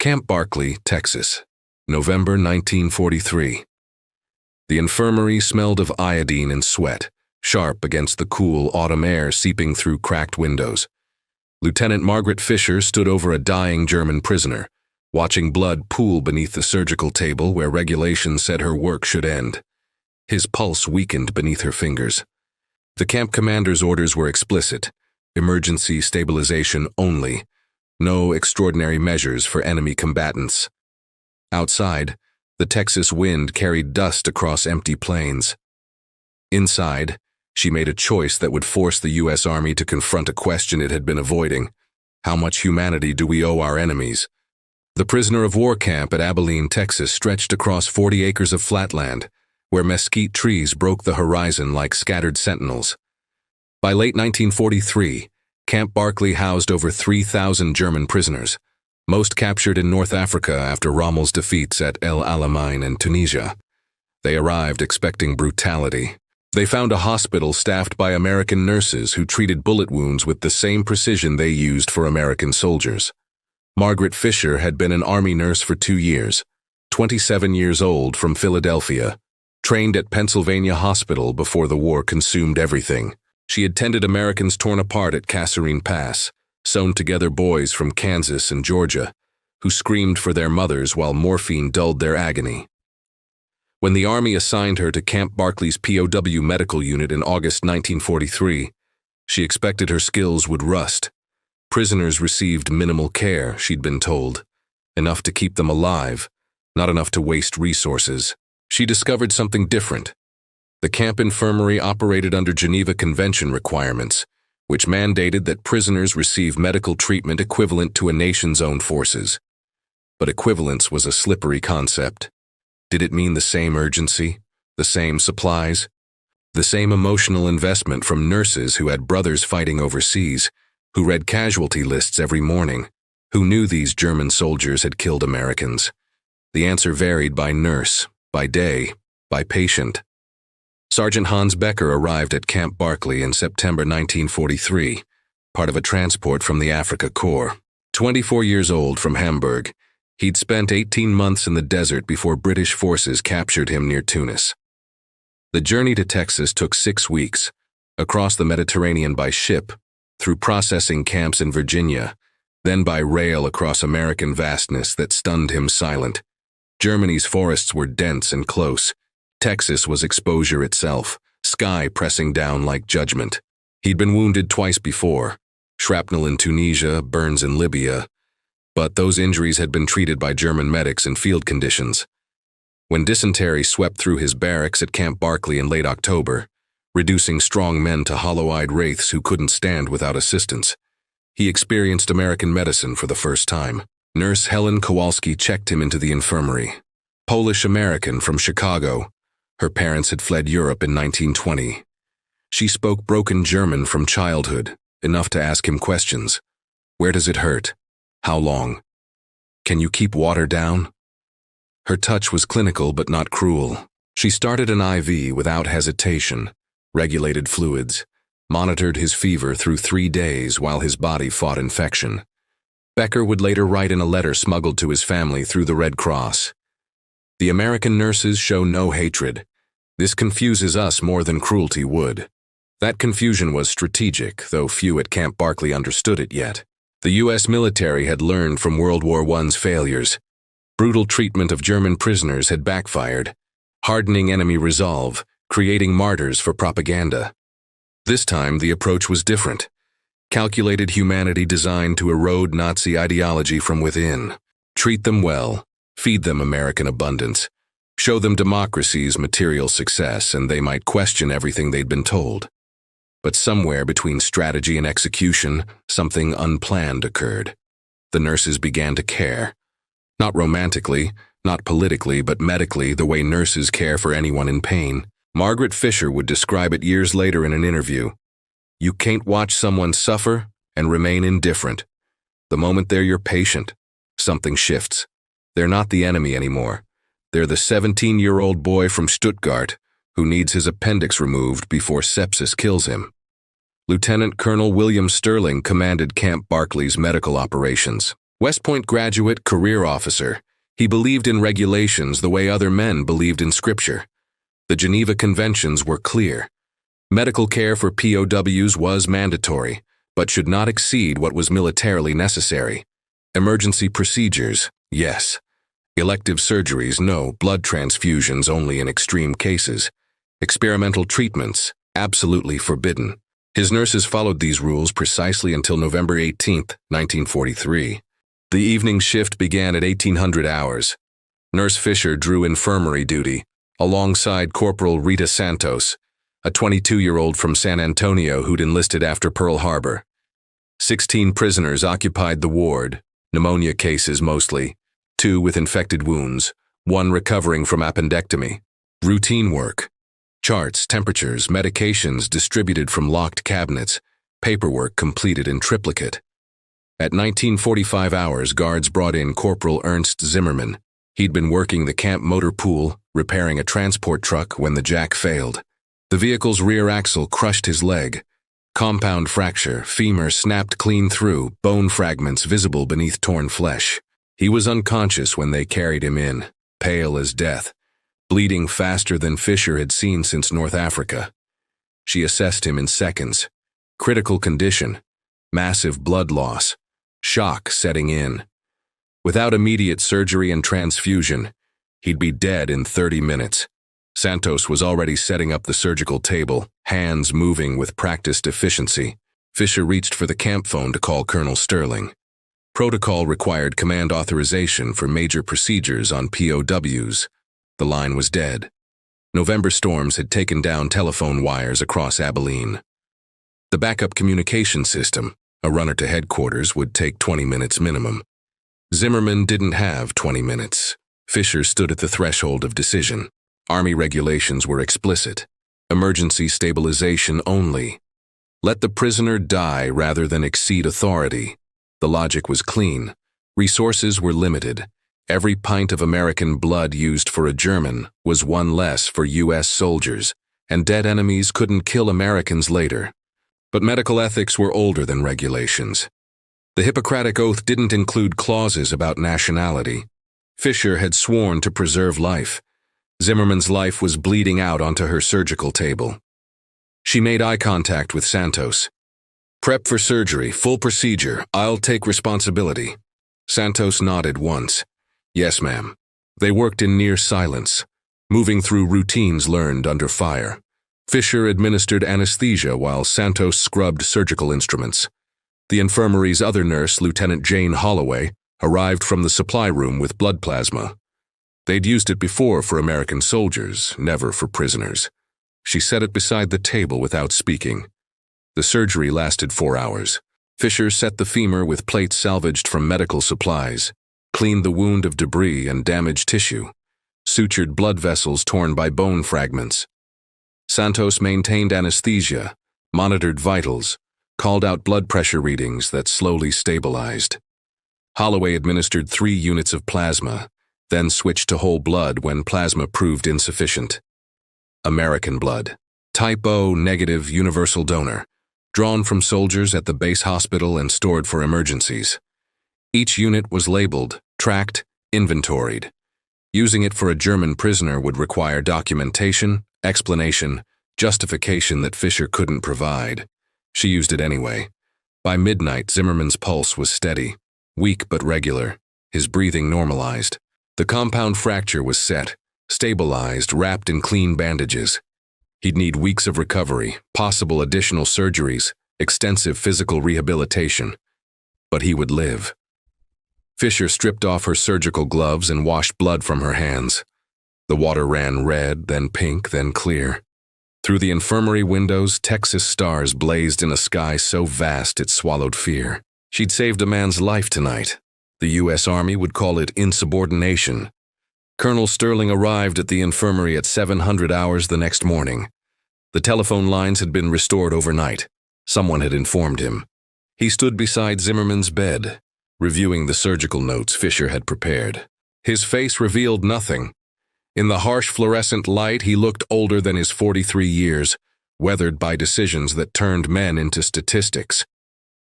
Camp Barkley, Texas, November 1943. The infirmary smelled of iodine and sweat, sharp against the cool autumn air seeping through cracked windows. Lieutenant Margaret Fisher stood over a dying German prisoner, watching blood pool beneath the surgical table where regulations said her work should end. His pulse weakened beneath her fingers. The camp commander's orders were explicit: emergency stabilization only. No extraordinary measures for enemy combatants. Outside, the Texas wind carried dust across empty plains. Inside, she made a choice that would force the U.S. Army to confront a question it had been avoiding. How much humanity do we owe our enemies? The prisoner of war camp at Abilene, Texas stretched across 40 acres of flatland, where mesquite trees broke the horizon like scattered sentinels. By late 1943, Camp Barkley housed over 3,000 German prisoners, most captured in North Africa after Rommel's defeats at El Alamein and Tunisia. They arrived expecting brutality. They found a hospital staffed by American nurses who treated bullet wounds with the same precision they used for American soldiers. Margaret Fisher had been an Army nurse for 2 years, 27 years old, from Philadelphia, trained at Pennsylvania Hospital before the war consumed everything. She had tended Americans torn apart at Kasserine Pass, sewn together boys from Kansas and Georgia, who screamed for their mothers while morphine dulled their agony. When the Army assigned her to Camp Barkley's POW medical unit in August 1943, she expected her skills would rust. Prisoners received minimal care, she'd been told. Enough to keep them alive, not enough to waste resources. She discovered something different. The camp infirmary operated under Geneva Convention requirements, which mandated that prisoners receive medical treatment equivalent to a nation's own forces. But equivalence was a slippery concept. Did it mean the same urgency, the same supplies, the same emotional investment from nurses who had brothers fighting overseas, who read casualty lists every morning, who knew these German soldiers had killed Americans? The answer varied by nurse, by day, by patient. Sergeant Hans Becker arrived at Camp Barkley in September 1943, part of a transport from the Afrika Korps. 24 years old, from Hamburg, he'd spent 18 months in the desert before British forces captured him near Tunis. The journey to Texas took 6 weeks, across the Mediterranean by ship, through processing camps in Virginia, then by rail across American vastness that stunned him silent. Germany's forests were dense and close. Texas was exposure itself, sky pressing down like judgment. He'd been wounded twice before, shrapnel in Tunisia, burns in Libya, but those injuries had been treated by German medics in field conditions. When dysentery swept through his barracks at Camp Barkley in late October, reducing strong men to hollow-eyed wraiths who couldn't stand without assistance, he experienced American medicine for the first time. Nurse Helen Kowalski checked him into the infirmary. Polish-American from Chicago. Her parents had fled Europe in 1920. She spoke broken German from childhood, enough to ask him questions. Where does it hurt? How long? Can you keep water down? Her touch was clinical but not cruel. She started an IV without hesitation, regulated fluids, monitored his fever through 3 days while his body fought infection. Becker would later write in a letter smuggled to his family through the Red Cross. The American nurses show no hatred. This confuses us more than cruelty would. That confusion was strategic, though few at Camp Barkley understood it yet. The U.S. military had learned from World War I's failures. Brutal treatment of German prisoners had backfired, hardening enemy resolve, creating martyrs for propaganda. This time, the approach was different. Calculated humanity designed to erode Nazi ideology from within. Treat them well, feed them American abundance, show them democracy's material success, and they might question everything they'd been told. But somewhere between strategy and execution, something unplanned occurred. The nurses began to care. Not romantically, not politically, but medically, the way nurses care for anyone in pain. Margaret Fisher would describe it years later in an interview. You can't watch someone suffer and remain indifferent. The moment they're your patient, something shifts. They're not the enemy anymore. They're the 17-year-old boy from Stuttgart who needs his appendix removed before sepsis kills him. Lieutenant Colonel William Sterling commanded Camp Barkley's medical operations. West Point graduate, career officer, he believed in regulations the way other men believed in scripture. The Geneva Conventions were clear. Medical care for POWs was mandatory, but should not exceed what was militarily necessary. Emergency procedures, yes. Elective surgeries, no. Blood transfusions only in extreme cases. Experimental treatments, absolutely forbidden. His nurses followed these rules precisely until November 18, 1943. The evening shift began at 1800 hours. Nurse Fisher drew infirmary duty, alongside Corporal Rita Santos, a 22-year-old from San Antonio who'd enlisted after Pearl Harbor. 16 prisoners occupied the ward, pneumonia cases mostly, 2 with infected wounds, 1 recovering from appendectomy. Routine work. Charts, temperatures, medications distributed from locked cabinets, paperwork completed in triplicate. At 1945 hours, guards brought in Corporal Ernst Zimmerman. He'd been working the camp motor pool, repairing a transport truck when the jack failed. The vehicle's rear axle crushed his leg. Compound fracture, femur snapped clean through, bone fragments visible beneath torn flesh. He was unconscious when they carried him in, pale as death, bleeding faster than Fisher had seen since North Africa. She assessed him in seconds. Critical condition, massive blood loss, shock setting in. Without immediate surgery and transfusion, he'd be dead in 30 minutes. Santos was already setting up the surgical table, hands moving with practiced efficiency. Fisher reached for the camp phone to call Colonel Sterling. Protocol required command authorization for major procedures on POWs. The line was dead. November storms had taken down telephone wires across Abilene. The backup communication system, a runner to headquarters, would take 20 minutes minimum. Zimmerman didn't have 20 minutes. Fisher stood at the threshold of decision. Army regulations were explicit. Emergency stabilization only. Let the prisoner die rather than exceed authority. The logic was clean. Resources were limited. Every pint of American blood used for a German was one less for U.S. soldiers, and dead enemies couldn't kill Americans later. But medical ethics were older than regulations. The Hippocratic Oath didn't include clauses about nationality. Fisher had sworn to preserve life. Zimmerman's life was bleeding out onto her surgical table. She made eye contact with Santos. "Prep for surgery, full procedure. I'll take responsibility." Santos nodded once. "Yes, ma'am." They worked in near silence, moving through routines learned under fire. Fisher administered anesthesia while Santos scrubbed surgical instruments. The infirmary's other nurse, Lieutenant Jane Holloway, arrived from the supply room with blood plasma. They'd used it before for American soldiers, never for prisoners. She set it beside the table without speaking. The surgery lasted 4 hours. Fisher set the femur with plates salvaged from medical supplies, cleaned the wound of debris and damaged tissue, sutured blood vessels torn by bone fragments. Santos maintained anesthesia, monitored vitals, called out blood pressure readings that slowly stabilized. Holloway administered 3 units of plasma, then switched to whole blood when plasma proved insufficient. American blood, type O negative universal donor, drawn from soldiers at the base hospital and stored for emergencies. Each unit was labeled, tracked, inventoried. Using it for a German prisoner would require documentation, explanation, justification that Fisher couldn't provide. She used it anyway. By midnight, Zimmerman's pulse was steady, weak but regular. His breathing normalized. The compound fracture was set, stabilized, wrapped in clean bandages. He'd need weeks of recovery, possible additional surgeries, extensive physical rehabilitation. But he would live. Fisher stripped off her surgical gloves and washed blood from her hands. The water ran red, then pink, then clear. Through the infirmary windows, Texas stars blazed in a sky so vast it swallowed fear. She'd saved a man's life tonight. The U.S. Army would call it insubordination. Colonel Sterling arrived at the infirmary at 700 hours the next morning. The telephone lines had been restored overnight. Someone had informed him. He stood beside Zimmerman's bed, reviewing the surgical notes Fisher had prepared. His face revealed nothing. In the harsh fluorescent light, he looked older than his 43 years, weathered by decisions that turned men into statistics.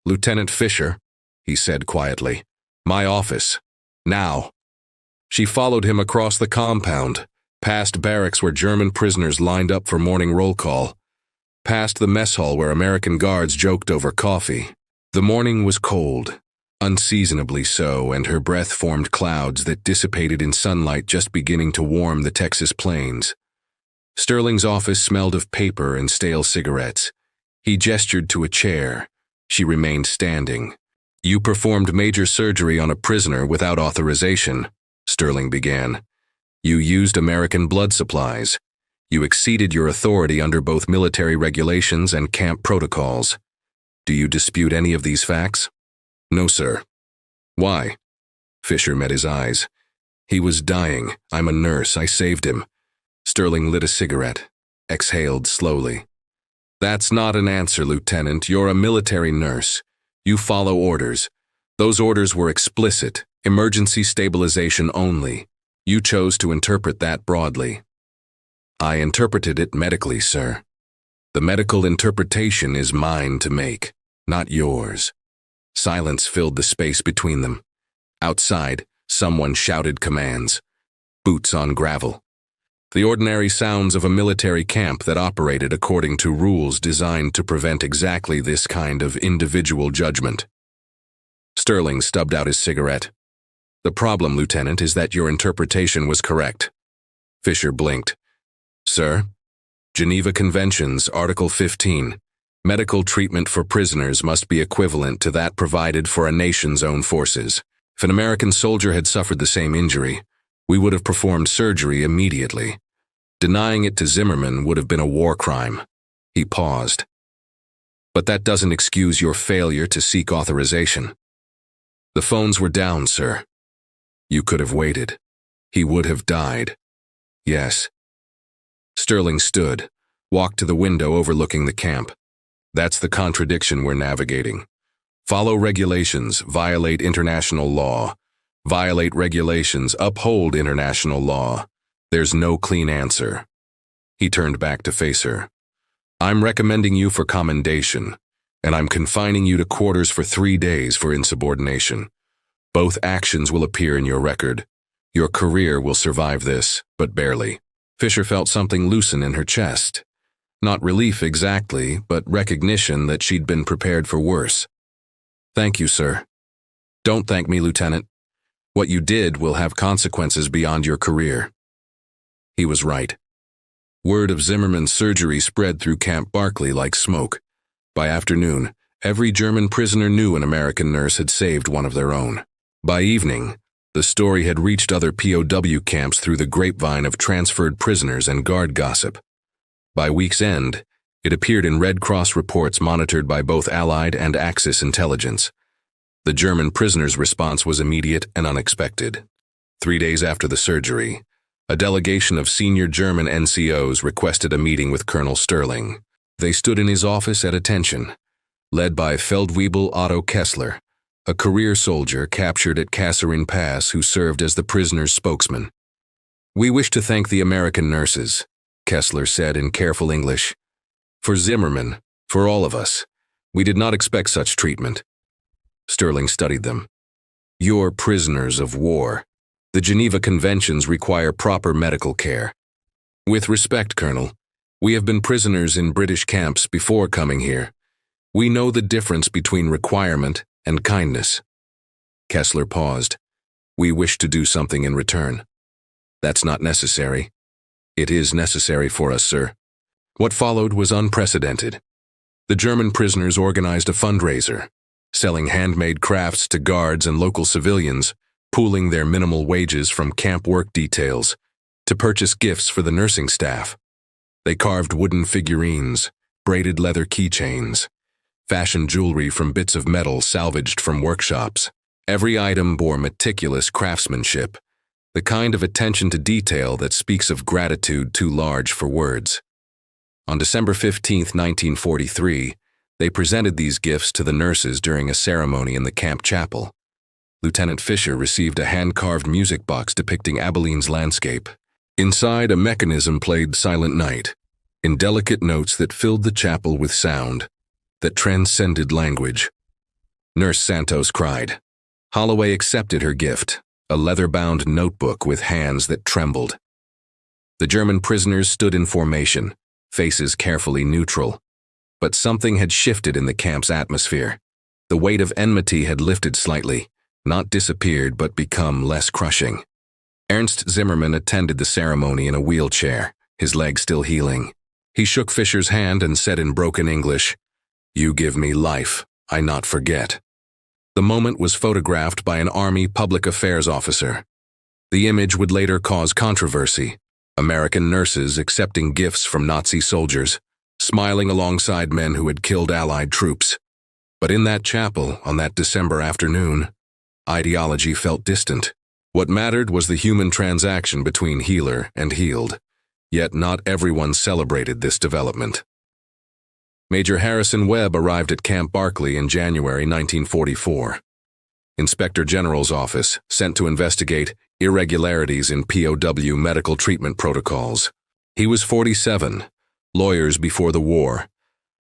"Lieutenant Fisher," he said quietly. My office. Now. She followed him across the compound, past barracks where German prisoners lined up for morning roll call, past the mess hall where American guards joked over coffee. The morning was cold, unseasonably so, and her breath formed clouds that dissipated in sunlight just beginning to warm the Texas plains. Sterling's office smelled of paper and stale cigarettes. He gestured to a chair. She remained standing. You performed major surgery on a prisoner without authorization, Sterling began. You used American blood supplies. You exceeded your authority under both military regulations and camp protocols. Do you dispute any of these facts? No, sir. Why? Fisher met his eyes. He was dying. I'm a nurse. I saved him. Sterling lit a cigarette, exhaled slowly. That's not an answer, Lieutenant. You're a military nurse. You follow orders. Those orders were explicit, emergency stabilization only. You chose to interpret that broadly. I interpreted it medically, sir. The medical interpretation is mine to make, not yours. Silence filled the space between them. Outside, someone shouted commands. Boots on gravel. The ordinary sounds of a military camp that operated according to rules designed to prevent exactly this kind of individual judgment. Sterling stubbed out his cigarette. The problem, Lieutenant, is that your interpretation was correct. Fisher blinked. Sir? Geneva Conventions, Article 15. Medical treatment for prisoners must be equivalent to that provided for a nation's own forces. If an American soldier had suffered the same injury, we would have performed surgery immediately. Denying it to Zimmerman would have been a war crime. He paused. But that doesn't excuse your failure to seek authorization. The phones were down, sir. You could have waited. He would have died. Yes. Sterling stood, walked to the window overlooking the camp. That's the contradiction we're navigating. Follow regulations, violate international law. Violate regulations, uphold international law. There's no clean answer. He turned back to face her. I'm recommending you for commendation, and I'm confining you to quarters for 3 days for insubordination. Both actions will appear in your record. Your career will survive this, but barely. Fisher felt something loosen in her chest. Not relief exactly, but recognition that she'd been prepared for worse. Thank you, sir. Don't thank me, Lieutenant. What you did will have consequences beyond your career. He was right. Word of Zimmerman's surgery spread through Camp Barkley like smoke. By afternoon, every German prisoner knew an American nurse had saved one of their own. By evening, the story had reached other POW camps through the grapevine of transferred prisoners and guard gossip. By week's end, it appeared in Red Cross reports monitored by both Allied and Axis intelligence. The German prisoners' response was immediate and unexpected. 3 days after the surgery, a delegation of senior German NCOs requested a meeting with Colonel Sterling. They stood in his office at attention, led by Feldwebel Otto Kessler, a career soldier captured at Kasserine Pass who served as the prisoner's spokesman. We wish to thank the American nurses, Kessler said in careful English. For Zimmerman, for all of us, we did not expect such treatment. Sterling studied them. You're prisoners of war. The Geneva Conventions require proper medical care. With respect, Colonel, we have been prisoners in British camps before coming here. We know the difference between requirement and kindness. Kessler paused. We wish to do something in return. That's not necessary. It is necessary for us, sir. What followed was unprecedented. The German prisoners organized a fundraiser, selling handmade crafts to guards and local civilians, pooling their minimal wages from camp work details to purchase gifts for the nursing staff. They carved wooden figurines, braided leather keychains, fashioned jewelry from bits of metal salvaged from workshops. Every item bore meticulous craftsmanship, the kind of attention to detail that speaks of gratitude too large for words. On December 15, 1943, they presented these gifts to the nurses during a ceremony in the camp chapel. Lieutenant Fisher received a hand-carved music box depicting Abilene's landscape. Inside, a mechanism played Silent Night, in delicate notes that filled the chapel with sound that transcended language. Nurse Santos cried, Holloway accepted her gift, a leather-bound notebook with hands that trembled. The German prisoners stood in formation, faces carefully neutral. But something had shifted in the camp's atmosphere. The weight of enmity had lifted slightly, not disappeared but become less crushing. Ernst Zimmermann attended the ceremony in a wheelchair, his leg still healing. He shook Fischer's hand and said in broken English, "You give me life, I not forget." The moment was photographed by an Army public affairs officer. The image would later cause controversy. American nurses accepting gifts from Nazi soldiers, smiling alongside men who had killed Allied troops. But in that chapel, on that December afternoon, ideology felt distant. What mattered was the human transaction between healer and healed. Yet not everyone celebrated this development. Major Harrison Webb arrived at Camp Barkley in January 1944. Inspector General's office, sent to investigate irregularities in POW medical treatment protocols. He was 47, lawyers before the war,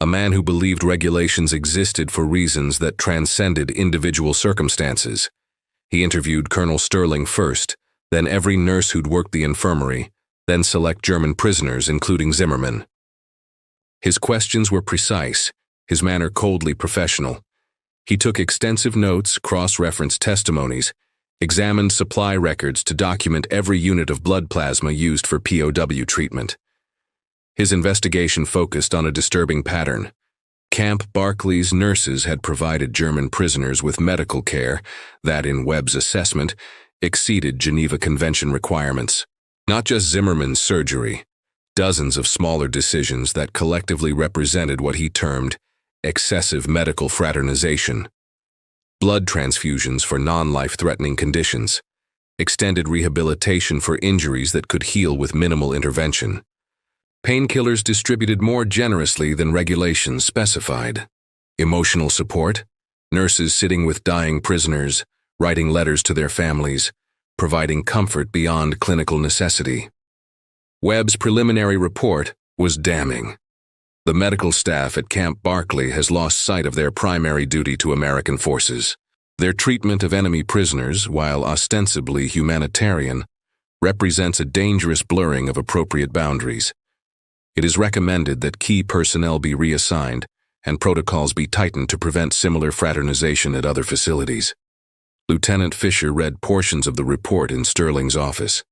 a man who believed regulations existed for reasons that transcended individual circumstances. He interviewed Colonel Sterling first, then every nurse who'd worked the infirmary, then select German prisoners, including Zimmermann. His questions were precise, his manner coldly professional. He took extensive notes, cross-referenced testimonies, examined supply records to document every unit of blood plasma used for POW treatment. His investigation focused on a disturbing pattern. Camp Barkley's nurses had provided German prisoners with medical care that, in Webb's assessment, exceeded Geneva Convention requirements. Not just Zimmermann's surgery, dozens of smaller decisions that collectively represented what he termed excessive medical fraternization. Blood transfusions for non-life-threatening conditions, extended rehabilitation for injuries that could heal with minimal intervention, painkillers distributed more generously than regulations specified, emotional support, nurses sitting with dying prisoners, writing letters to their families, providing comfort beyond clinical necessity. Webb's preliminary report was damning. The medical staff at Camp Barkley has lost sight of their primary duty to American forces. Their treatment of enemy prisoners, while ostensibly humanitarian, represents a dangerous blurring of appropriate boundaries. It is recommended that key personnel be reassigned and protocols be tightened to prevent similar fraternization at other facilities. Lieutenant Fischer read portions of the report in Sterling's office.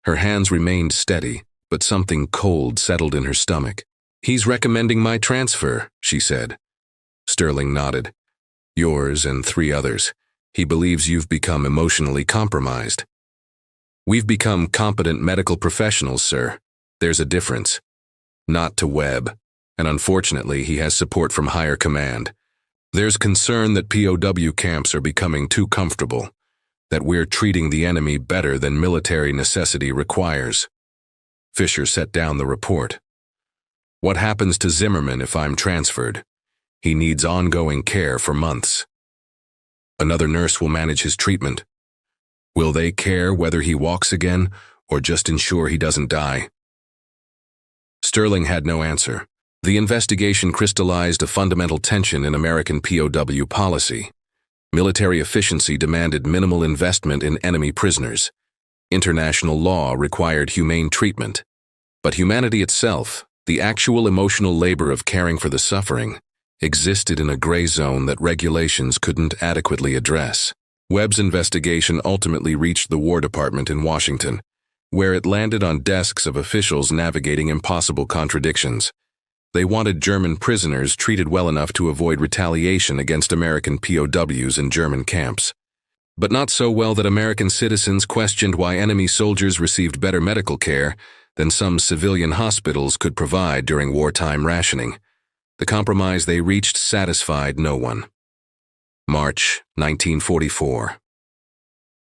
Her hands remained steady, but something cold settled in her stomach. "He's recommending my transfer," she said. Sterling nodded. "Yours and 3 others. He believes you've become emotionally compromised." "We've become competent medical professionals, sir. There's a difference." "Not to Webb, and unfortunately he has support from higher command. There's concern that POW camps are becoming too comfortable, that we're treating the enemy better than military necessity requires." Fischer set down the report. "What happens to Zimmermann if I'm transferred? He needs ongoing care for months. Another nurse will manage his treatment. Will they care whether he walks again or just ensure he doesn't die?" Sterling had no answer. The investigation crystallized a fundamental tension in American POW policy. Military efficiency demanded minimal investment in enemy prisoners. International law required humane treatment. But humanity itself, the actual emotional labor of caring for the suffering, existed in a gray zone that regulations couldn't adequately address. Webb's investigation ultimately reached the War Department in Washington, where it landed on desks of officials navigating impossible contradictions. They wanted German prisoners treated well enough to avoid retaliation against American POWs in German camps, but not so well that American citizens questioned why enemy soldiers received better medical care than some civilian hospitals could provide during wartime rationing. The compromise they reached satisfied no one. March 1944.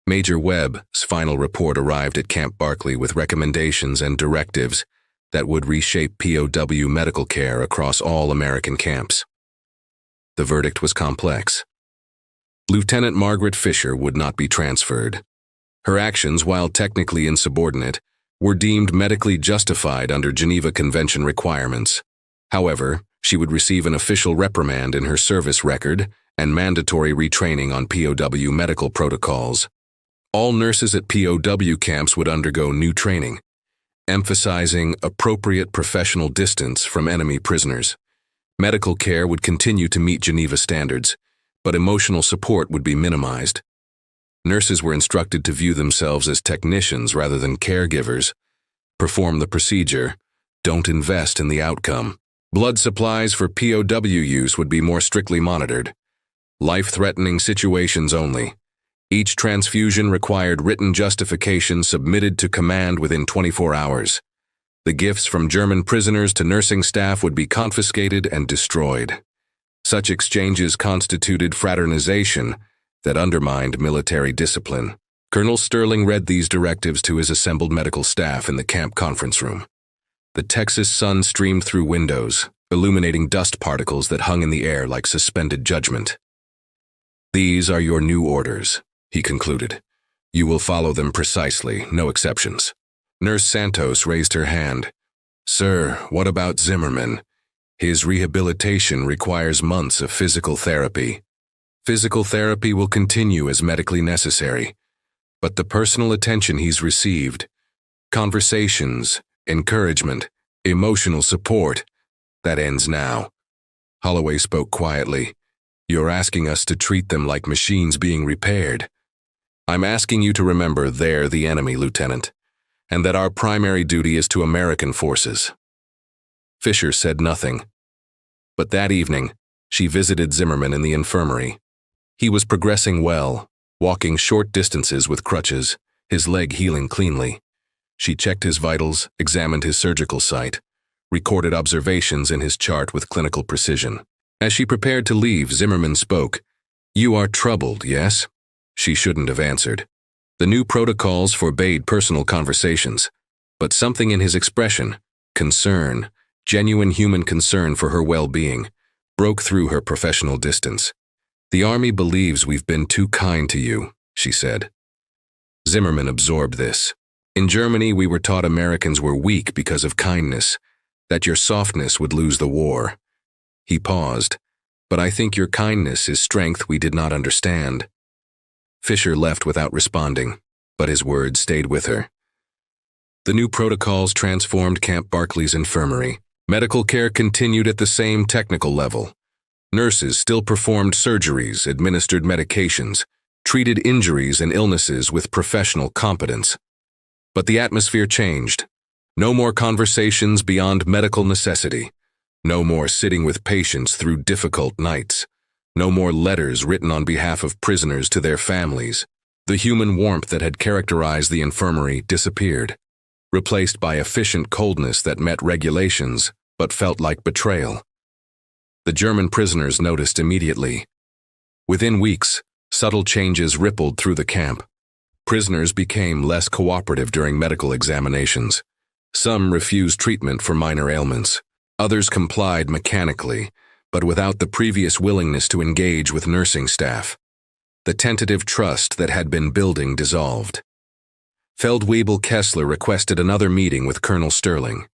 Major Webb's final report arrived at Camp Barkley with recommendations and directives that would reshape POW medical care across all American camps. The verdict was complex. Lieutenant Margaret Fischer would not be transferred. Her actions, while technically insubordinate, were deemed medically justified under Geneva Convention requirements. However, she would receive an official reprimand in her service record and mandatory retraining on POW medical protocols. All nurses at POW camps would undergo new training, emphasizing appropriate professional distance from enemy prisoners. Medical care would continue to meet Geneva standards, but emotional support would be minimized. Nurses were instructed to view themselves as technicians rather than caregivers. Perform the procedure, don't invest in the outcome. Blood supplies for POW use would be more strictly monitored. Life-threatening situations only. Each transfusion required written justification submitted to command within 24 hours. The gifts from German prisoners to nursing staff would be confiscated and destroyed. Such exchanges constituted fraternization that undermined military discipline. Colonel Sterling read these directives to his assembled medical staff in the camp conference room. The Texas sun streamed through windows, illuminating dust particles that hung in the air like suspended judgment. "These are your new orders," he concluded. "You will follow them precisely, no exceptions." Nurse Santos raised her hand. "Sir, what about Zimmerman? His rehabilitation requires months of physical therapy." "Physical therapy will continue as medically necessary, but the personal attention he's received, conversations, encouragement, emotional support, that ends now." Holloway spoke quietly. "You're asking us to treat them like machines being repaired. I'm asking you to remember they're the enemy, Lieutenant, and that our primary duty is to American forces." Fisher said nothing. But that evening, she visited Zimmerman in the infirmary. He was progressing well, walking short distances with crutches, his leg healing cleanly. She checked his vitals, examined his surgical site, recorded observations in his chart with clinical precision. As she prepared to leave, Zimmerman spoke. "You are troubled, yes?" She shouldn't have answered. The new protocols forbade personal conversations, but something in his expression, concern, genuine human concern for her well-being, broke through her professional distance. "The Army believes we've been too kind to you," she said. Zimmerman absorbed this. "In Germany, we were taught Americans were weak because of kindness, that your softness would lose the war." He paused. "But I think your kindness is strength we did not understand." Fisher left without responding, but his words stayed with her. The new protocols transformed Camp Barclay's infirmary. Medical care continued at the same technical level. Nurses still performed surgeries, administered medications, treated injuries and illnesses with professional competence. But the atmosphere changed. No more conversations beyond medical necessity. No more sitting with patients through difficult nights. No more letters written on behalf of prisoners to their families. The human warmth that had characterized the infirmary disappeared, replaced by efficient coldness that met regulations but felt like betrayal. The German prisoners noticed immediately. Within weeks, subtle changes rippled through the camp. Prisoners became less cooperative during medical examinations. Some refused treatment for minor ailments. Others complied mechanically, but without the previous willingness to engage with nursing staff. The tentative trust that had been building dissolved. Feldwebel Kessler requested another meeting with Colonel Sterling.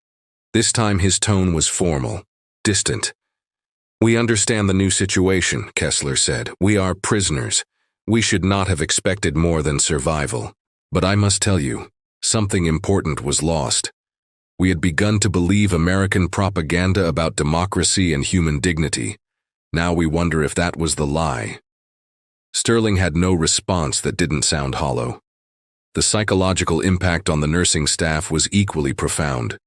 This time his tone was formal, distant. "We understand the new situation," Kessler said. "We are prisoners. We should not have expected more than survival. But I must tell you, something important was lost. We had begun to believe American propaganda about democracy and human dignity. Now we wonder if that was the lie." Sterling had no response that didn't sound hollow. The psychological impact on the nursing staff was equally profound.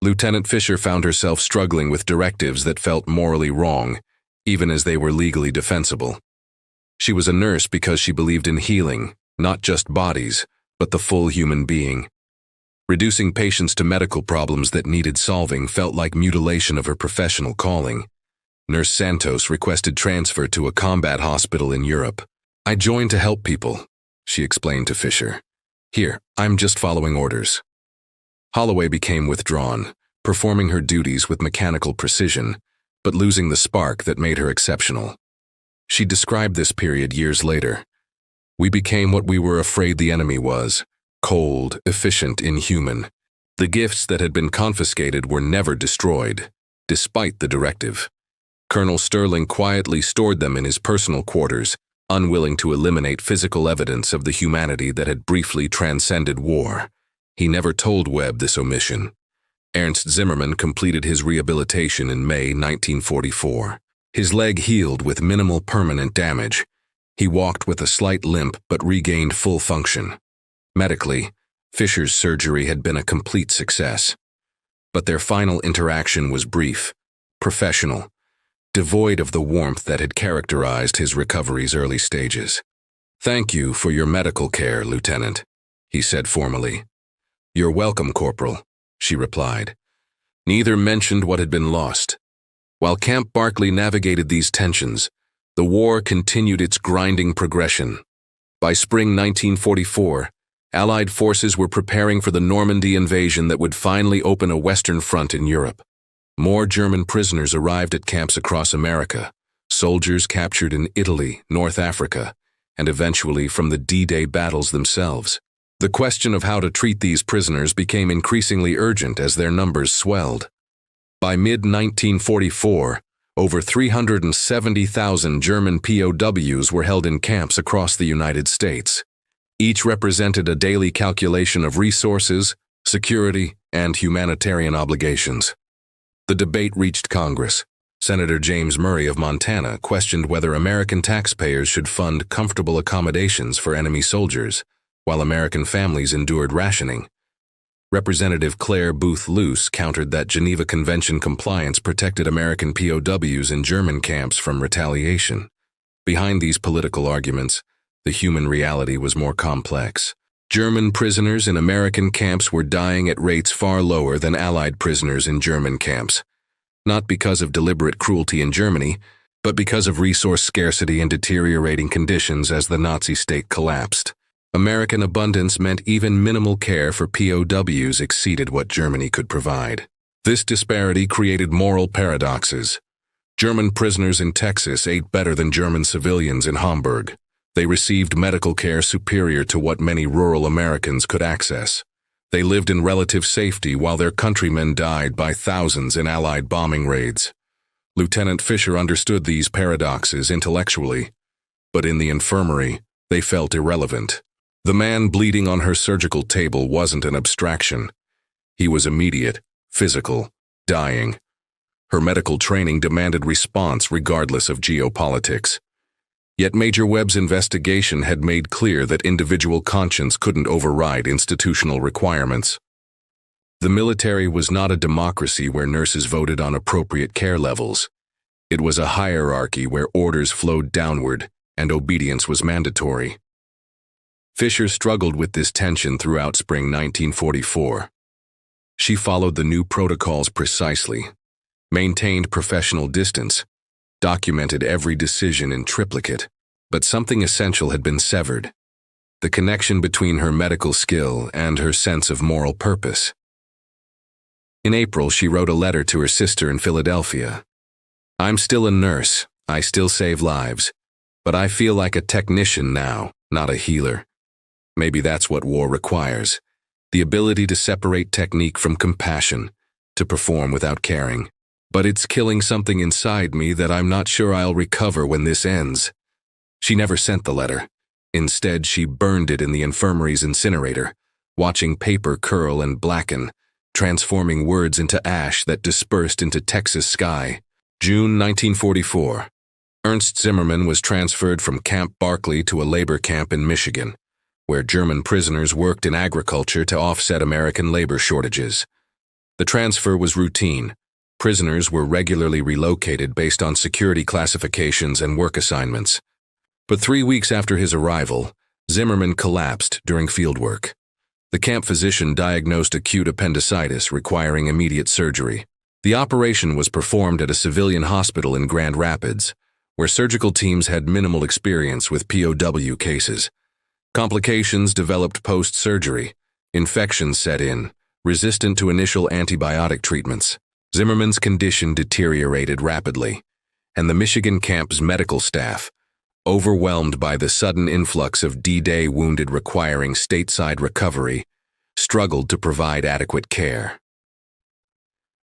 Lieutenant Fisher found herself struggling with directives that felt morally wrong, even as they were legally defensible. She was a nurse because she believed in healing, not just bodies, but the full human being. Reducing patients to medical problems that needed solving felt like mutilation of her professional calling. Nurse Santos requested transfer to a combat hospital in Europe. "I joined to help people," she explained to Fisher. "Here, I'm just following orders." Holloway became withdrawn, performing her duties with mechanical precision, but losing the spark that made her exceptional. She described this period years later. "We became what we were afraid the enemy was, cold, efficient, inhuman. The gifts that had been confiscated were never destroyed, despite the directive. Colonel Sterling quietly stored them in his personal quarters, unwilling to eliminate physical evidence of the humanity that had briefly transcended war. He never told Webb this omission. Ernst Zimmermann completed his rehabilitation in May 1944. His leg healed with minimal permanent damage. He walked with a slight limp but regained full function. Medically, Fischer's surgery had been a complete success. But their final interaction was brief, professional, devoid of the warmth that had characterized his recovery's early stages. "Thank you for your medical care, Lieutenant," he said formally. "You're welcome, Corporal," she replied. Neither mentioned what had been lost. While Camp Barkley navigated these tensions, the war continued its grinding progression. By spring 1944, Allied forces were preparing for the Normandy invasion that would finally open a Western front in Europe. More German prisoners arrived at camps across America, soldiers captured in Italy, North Africa, and eventually from the D-Day battles themselves. The question of how to treat these prisoners became increasingly urgent as their numbers swelled. By mid-1944, over 370,000 German POWs were held in camps across the United States. Each represented a daily calculation of resources, security, and humanitarian obligations. The debate reached Congress. Senator James Murray of Montana questioned whether American taxpayers should fund comfortable accommodations for enemy soldiers, while American families endured rationing. Representative Claire Booth Luce countered that Geneva Convention compliance protected American POWs in German camps from retaliation. Behind these political arguments, the human reality was more complex. German prisoners in American camps were dying at rates far lower than Allied prisoners in German camps, not because of deliberate cruelty in Germany, but because of resource scarcity and deteriorating conditions as the Nazi state collapsed. American abundance meant even minimal care for POWs exceeded what Germany could provide. This disparity created moral paradoxes. German prisoners in Texas ate better than German civilians in Hamburg. They received medical care superior to what many rural Americans could access. They lived in relative safety while their countrymen died by thousands in Allied bombing raids. Lieutenant Fischer understood these paradoxes intellectually, but in the infirmary, they felt irrelevant. The man bleeding on her surgical table wasn't an abstraction. He was immediate, physical, dying. Her medical training demanded response regardless of geopolitics. Yet Major Webb's investigation had made clear that individual conscience couldn't override institutional requirements. The military was not a democracy where nurses voted on appropriate care levels. It was a hierarchy where orders flowed downward and obedience was mandatory. Fischer struggled with this tension throughout spring 1944. She followed the new protocols precisely, maintained professional distance, documented every decision in triplicate, but something essential had been severed: the connection between her medical skill and her sense of moral purpose. In April, she wrote a letter to her sister in Philadelphia. "I'm still a nurse, I still save lives, but I feel like a technician now, not a healer. Maybe that's what war requires, the ability to separate technique from compassion, to perform without caring. But it's killing something inside me that I'm not sure I'll recover when this ends." She never sent the letter. Instead, she burned it in the infirmary's incinerator, watching paper curl and blacken, transforming words into ash that dispersed into Texas sky. June 1944. Ernst Zimmermann was transferred from Camp Barkley to a labor camp in Michigan, where German prisoners worked in agriculture to offset American labor shortages. The transfer was routine. Prisoners were regularly relocated based on security classifications and work assignments. But 3 weeks after his arrival, Zimmermann collapsed during fieldwork. The camp physician diagnosed acute appendicitis requiring immediate surgery. The operation was performed at a civilian hospital in Grand Rapids, where surgical teams had minimal experience with POW cases. Complications developed post-surgery. Infections set in, resistant to initial antibiotic treatments. Zimmermann's condition deteriorated rapidly, and the Michigan camp's medical staff, overwhelmed by the sudden influx of D-Day wounded requiring stateside recovery, struggled to provide adequate care.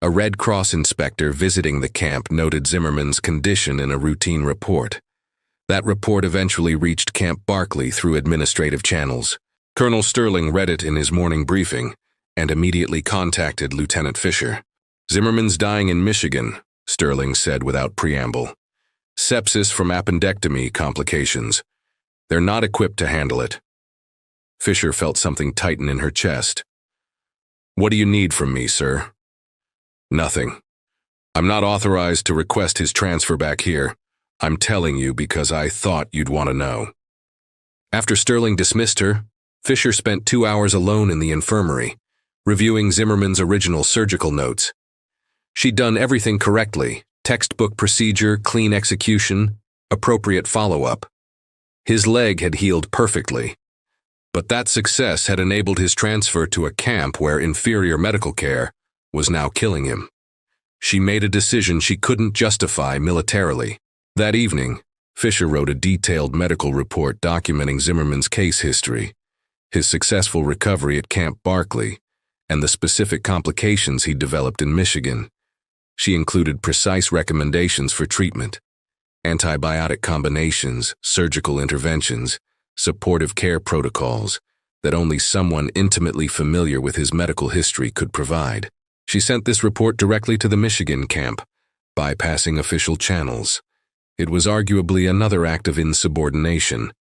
A Red Cross inspector visiting the camp noted Zimmerman's condition in a routine report. That report eventually reached Camp Barkley through administrative channels. Colonel Sterling read it in his morning briefing and immediately contacted Lieutenant Fisher. "Zimmerman's dying in Michigan," Sterling said without preamble. "Sepsis from appendectomy complications. They're not equipped to handle it." Fisher felt something tighten in her chest. "What do you need from me, sir?" "Nothing. I'm not authorized to request his transfer back here. I'm telling you because I thought you'd want to know." After Sterling dismissed her, Fisher spent 2 hours alone in the infirmary, reviewing Zimmerman's original surgical notes. She'd done everything correctly: textbook procedure, clean execution, appropriate follow-up. His leg had healed perfectly, but that success had enabled his transfer to a camp where inferior medical care was now killing him. She made a decision she couldn't justify militarily. That evening, Fisher wrote a detailed medical report documenting Zimmerman's case history, his successful recovery at Camp Barkley, and the specific complications he'd developed in Michigan. She included precise recommendations for treatment: antibiotic combinations, surgical interventions, supportive care protocols that only someone intimately familiar with his medical history could provide. She sent this report directly to the Michigan camp, bypassing official channels. It was arguably another act of insubordination.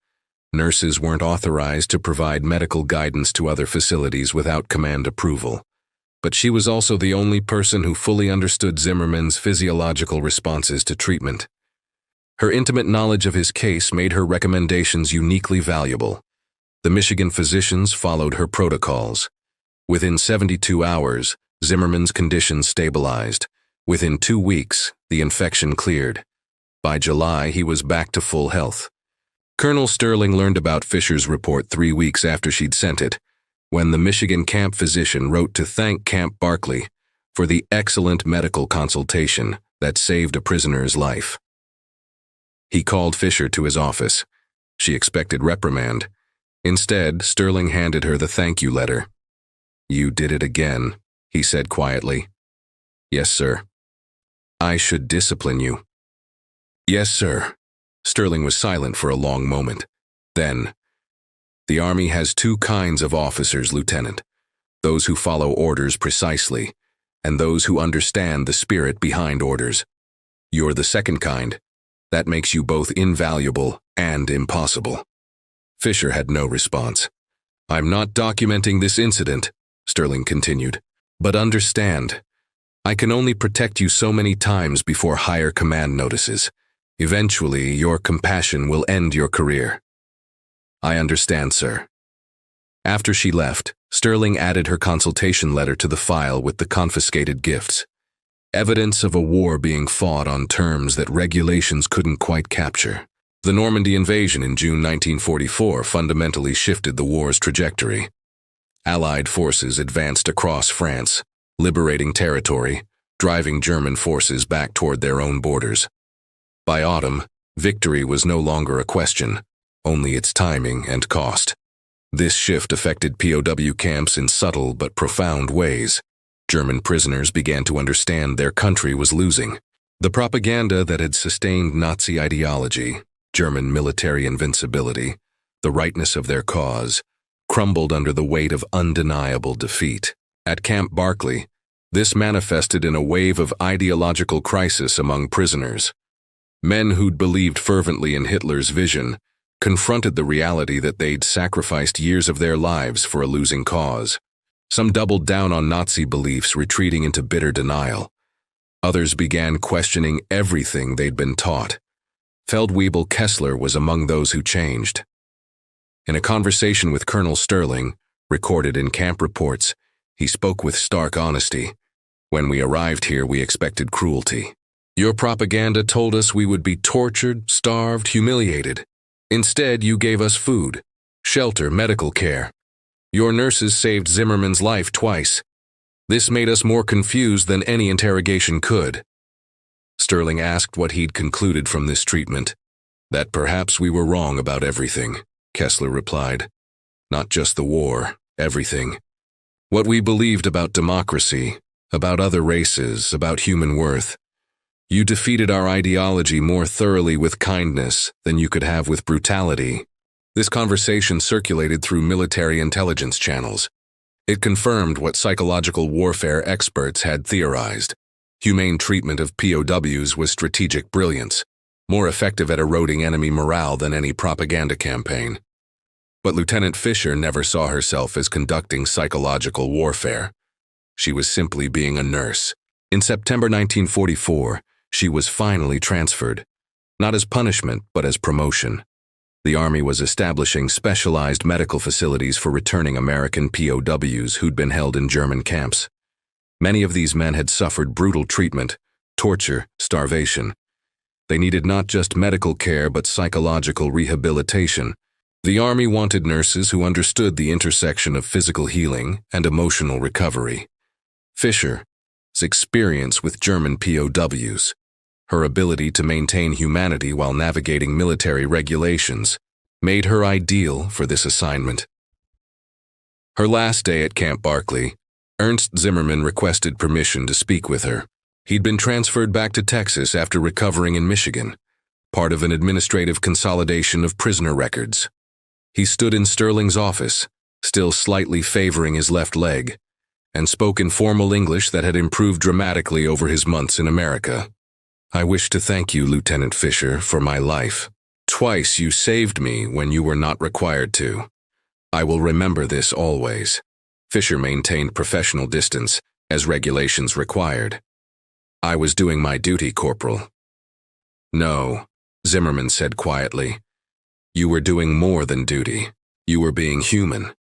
Nurses weren't authorized to provide medical guidance to other facilities without command approval. But she was also the only person who fully understood Zimmerman's physiological responses to treatment. Her intimate knowledge of his case made her recommendations uniquely valuable. The Michigan physicians followed her protocols. Within 72 hours, Zimmerman's condition stabilized. Within 2 weeks, the infection cleared. By July, he was back to full health. Colonel Sterling learned about Fisher's report 3 weeks after she'd sent it, when the Michigan camp physician wrote to thank Camp Barkley for the excellent medical consultation that saved a prisoner's life. He called Fisher to his office. She expected reprimand. Instead, Sterling handed her the thank you letter. "You did it again," he said quietly. "Yes, sir." "I should discipline you." "Yes, sir." Sterling was silent for a long moment. Then, "The Army has 2 kinds of officers, Lieutenant. Those who follow orders precisely, and those who understand the spirit behind orders. You're the second kind. That makes you both invaluable and impossible." Fisher had no response. "I'm not documenting this incident," Sterling continued, "but understand, I can only protect you so many times before higher command notices. Eventually, your compassion will end your career." "I understand, sir." After she left, Sterling added her consultation letter to the file with the confiscated gifts. Evidence of a war being fought on terms that regulations couldn't quite capture. The Normandy invasion in June 1944 fundamentally shifted the war's trajectory. Allied forces advanced across France, liberating territory, driving German forces back toward their own borders. By autumn, victory was no longer a question, only its timing and cost. This shift affected POW camps in subtle but profound ways. German prisoners began to understand their country was losing. The propaganda that had sustained Nazi ideology, German military invincibility, the rightness of their cause, crumbled under the weight of undeniable defeat. At Camp Barkley, this manifested in a wave of ideological crisis among prisoners. Men who'd believed fervently in Hitler's vision confronted the reality that they'd sacrificed years of their lives for a losing cause. Some doubled down on Nazi beliefs, retreating into bitter denial. Others began questioning everything they'd been taught. Feldwebel Kessler was among those who changed. In a conversation with Colonel Sterling, recorded in camp reports, he spoke with stark honesty. "When we arrived here, we expected cruelty. Your propaganda told us we would be tortured, starved, humiliated. Instead, you gave us food, shelter, medical care. Your nurses saved Zimmerman's life twice. This made us more confused than any interrogation could." Sterling asked what he'd concluded from this treatment. "That perhaps we were wrong about everything," Kessler replied. "Not just the war, everything. What we believed about democracy, about other races, about human worth. You defeated our ideology more thoroughly with kindness than you could have with brutality. This conversation circulated through military intelligence channels. It confirmed what psychological warfare experts had theorized. Humane treatment of POWs was strategic brilliance, more effective at eroding enemy morale than any propaganda campaign. But Lieutenant Fisher never saw herself as conducting psychological warfare. She was simply being a nurse. In September 1944, she was finally transferred, not as punishment, but as promotion. The Army was establishing specialized medical facilities for returning American POWs who'd been held in German camps. Many of these men had suffered brutal treatment, torture, starvation. They needed not just medical care but psychological rehabilitation. The Army wanted nurses who understood the intersection of physical healing and emotional recovery. Fisher's experience with German POWs, her ability to maintain humanity while navigating military regulations, made her ideal for this assignment. Her last day at Camp Barkley, Ernst Zimmermann requested permission to speak with her. He'd been transferred back to Texas after recovering in Michigan, part of an administrative consolidation of prisoner records. He stood in Sterling's office, still slightly favoring his left leg, and spoke in formal English that had improved dramatically over his months in America. "I wish to thank you, Lieutenant Fisher, for my life. Twice you saved me when you were not required to. I will remember this always." Fisher maintained professional distance, as regulations required. "I was doing my duty, Corporal." "No," Zimmermann said quietly. "You were doing more than duty. You were being human.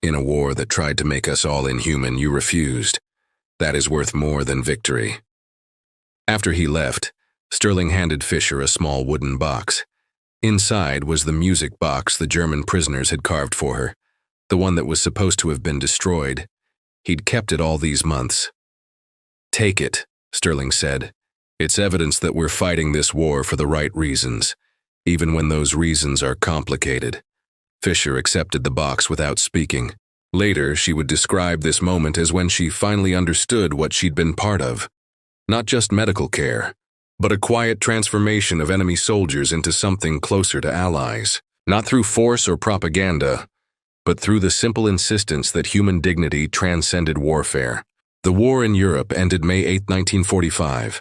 In a war that tried to make us all inhuman, you refused. That is worth more than victory." After he left, Sterling handed Fisher a small wooden box. Inside was the music box the German prisoners had carved for her, the one that was supposed to have been destroyed. He'd kept it all these months. "Take it," Sterling said. "It's evidence that we're fighting this war for the right reasons, even when those reasons are complicated." Fisher accepted the box without speaking. Later, she would describe this moment as when she finally understood what she'd been part of. Not just medical care, but a quiet transformation of enemy soldiers into something closer to allies. Not through force or propaganda, but through the simple insistence that human dignity transcended warfare. The war in Europe ended May 8, 1945.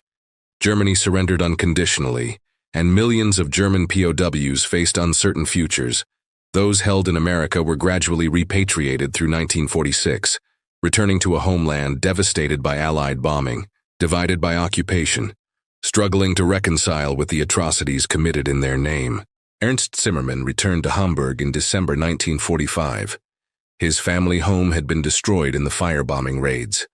Germany surrendered unconditionally, and millions of German POWs faced uncertain futures. Those held in America were gradually repatriated through 1946, returning to a homeland devastated by Allied bombing, divided by occupation, struggling to reconcile with the atrocities committed in their name. Ernst Zimmermann returned to Hamburg in December 1945. His family home had been destroyed in the firebombing raids.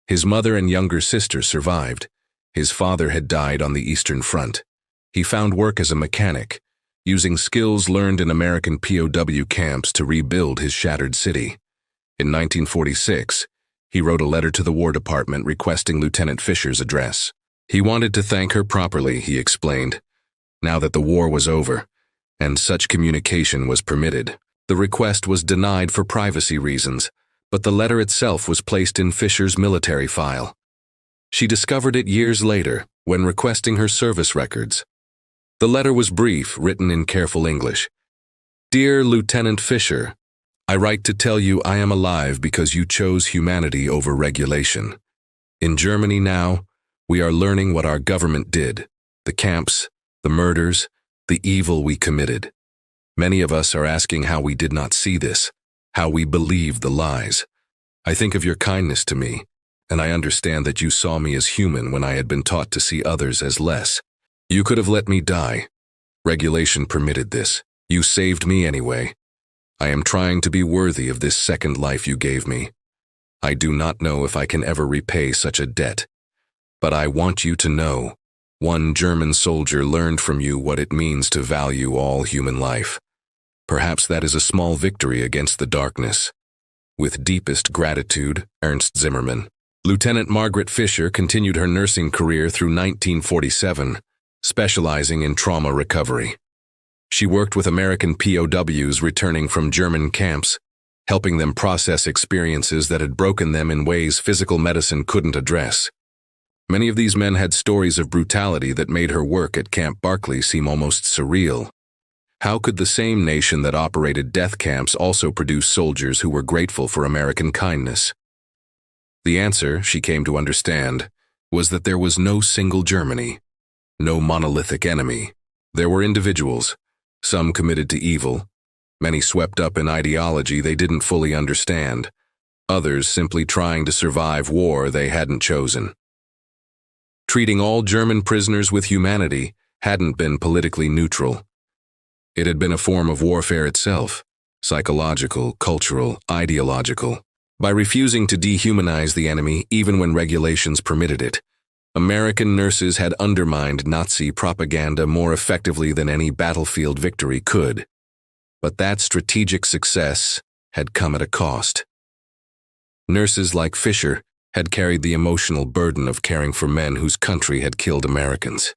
His mother and younger sister survived. His father had died on the Eastern Front. He found work as a mechanic, using skills learned in American POW camps to rebuild his shattered city. In 1946, he wrote a letter to the War Department requesting Lieutenant Fisher's address. He wanted to thank her properly, he explained, now that the war was over, and such communication was permitted. The request was denied for privacy reasons, but the letter itself was placed in Fisher's military file. She discovered it years later, when requesting her service records. The letter was brief, written in careful English. "Dear Lieutenant Fisher, I write to tell you I am alive because you chose humanity over regulation. In Germany now, we are learning what our government did, the camps, the murders, the evil we committed. Many of us are asking how we did not see this, how we believed the lies. I think of your kindness to me, and I understand that you saw me as human when I had been taught to see others as less. You could have let me die. Regulation permitted this. You saved me anyway. I am trying to be worthy of this second life you gave me. I do not know if I can ever repay such a debt, but I want you to know, one German soldier learned from you what it means to value all human life. Perhaps that is a small victory against the darkness. With deepest gratitude, Ernst Zimmermann." Lieutenant Margaret Fisher continued her nursing career through 1947, specializing in trauma recovery. She worked with American POWs returning from German camps, helping them process experiences that had broken them in ways physical medicine couldn't address. Many of these men had stories of brutality that made her work at Camp Barkley seem almost surreal. How could the same nation that operated death camps also produce soldiers who were grateful for American kindness? The answer, she came to understand, was that there was no single Germany, no monolithic enemy. There were individuals, some committed to evil, many swept up in ideology they didn't fully understand, others simply trying to survive war they hadn't chosen. Treating all German prisoners with humanity hadn't been politically neutral. It had been a form of warfare itself, psychological, cultural, ideological. By refusing to dehumanize the enemy even when regulations permitted it, American nurses had undermined Nazi propaganda more effectively than any battlefield victory could. But that strategic success had come at a cost. Nurses like Fisher had carried the emotional burden of caring for men whose country had killed Americans.